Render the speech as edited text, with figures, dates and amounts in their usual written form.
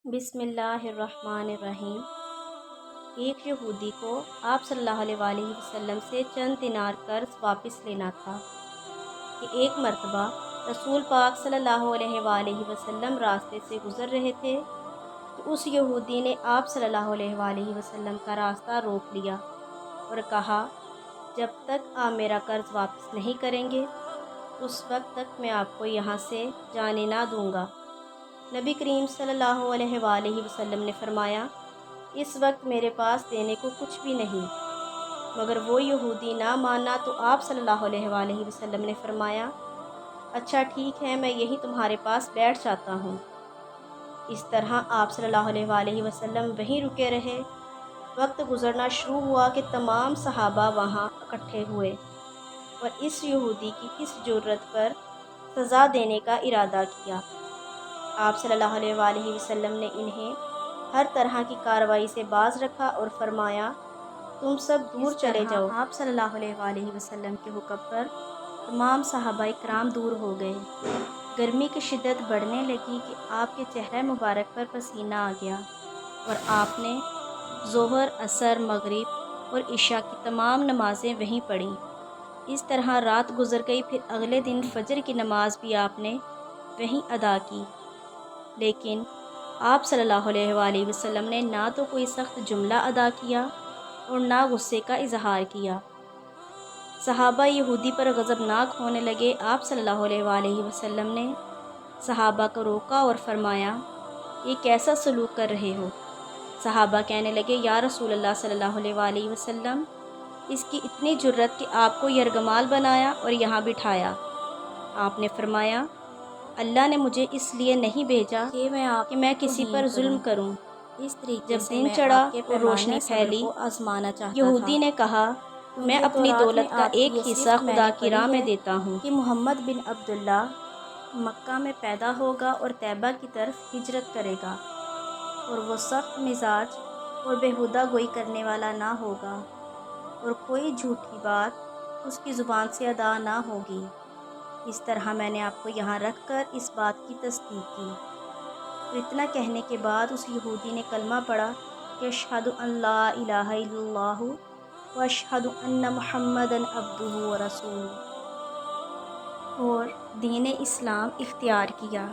بسم اللہ الرحمن الرحیم۔ ایک یہودی کو آپ صلی اللہ علیہ وآلہ وسلم سے چند دینار قرض واپس لینا تھا کہ ایک مرتبہ رسول پاک صلی اللہ علیہ وآلہ وسلم راستے سے گزر رہے تھے تو اس یہودی نے آپ صلی اللہ علیہ وآلہ وسلم کا راستہ روک لیا اور کہا، جب تک آپ میرا قرض واپس نہیں کریں گے اس وقت تک میں آپ کو یہاں سے جانے نہ دوں گا۔ نبی کریم صلی اللہ علیہ وآلہ وسلم نے فرمایا، اس وقت میرے پاس دینے کو کچھ بھی نہیں، مگر وہ یہودی نہ مانا تو آپ صلی اللہ علیہ وآلہ وسلم نے فرمایا، اچھا ٹھیک ہے، میں یہی تمہارے پاس بیٹھ جاتا ہوں۔ اس طرح آپ صلی اللہ علیہ وآلہ وسلم وہیں رکے رہے۔ وقت گزرنا شروع ہوا کہ تمام صحابہ وہاں اکٹھے ہوئے اور اس یہودی کی اس جرات پر سزا دینے کا ارادہ کیا۔ آپ صلی اللہ علیہ وآلہ وسلم نے انہیں ہر طرح کی کارروائی سے باز رکھا اور فرمایا، تم سب دور چلے جاؤ۔ آپ صلی اللہ علیہ وآلہ وسلم کے حکم پر تمام صحابہ کرام دور ہو گئے۔ گرمی کی شدت بڑھنے لگی کہ آپ کے چہرہ مبارک پر پسینہ آ گیا اور آپ نے ظہر، عصر، مغرب اور عشاء کی تمام نمازیں وہیں پڑھیں۔ اس طرح رات گزر گئی۔ پھر اگلے دن فجر کی نماز بھی آپ نے وہیں ادا کی، لیکن آپ صلی اللہ علیہ وآلہ وسلم نے نہ تو کوئی سخت جملہ ادا کیا اور نہ غصے کا اظہار کیا۔ صحابہ یہودی پر غضبناک ہونے لگے۔ آپ صلی اللہ علیہ وآلہ وسلم نے صحابہ کو روکا اور فرمایا، یہ کیسا سلوک کر رہے ہو؟ صحابہ کہنے لگے، یا رسول اللہ صلی اللہ علیہ وآلہ وسلم، اس کی اتنی جرات کہ آپ کو یرغمال بنایا اور یہاں بٹھایا۔ آپ نے فرمایا، اللہ نے مجھے اس لیے نہیں بھیجا کہ میں کسی پر ظلم کروں۔ اس طریقے جب دن چڑھا اور روشنی پھیلی، یہودی نے کہا، میں اپنی دولت کا ایک حصہ خدا کی راہ میں دیتا ہوں کہ محمد بن عبداللہ مکہ میں پیدا ہوگا اور طیبہ کی طرف ہجرت کرے گا، اور وہ سخت مزاج اور بیہودہ گوئی کرنے والا نہ ہوگا، اور کوئی جھوٹی بات اس کی زبان سے ادا نہ ہوگی۔ اس طرح میں نے آپ کو یہاں رکھ کر اس بات کی تصدیق کی۔ اور اتنا کہنے کے بعد اس یہودی نے کلمہ پڑھا کہ اشہد ان لا الہ الا اللہ و اشہد ان محمدًا عبدہ و رسولہ، اور دین اسلام اختیار کیا۔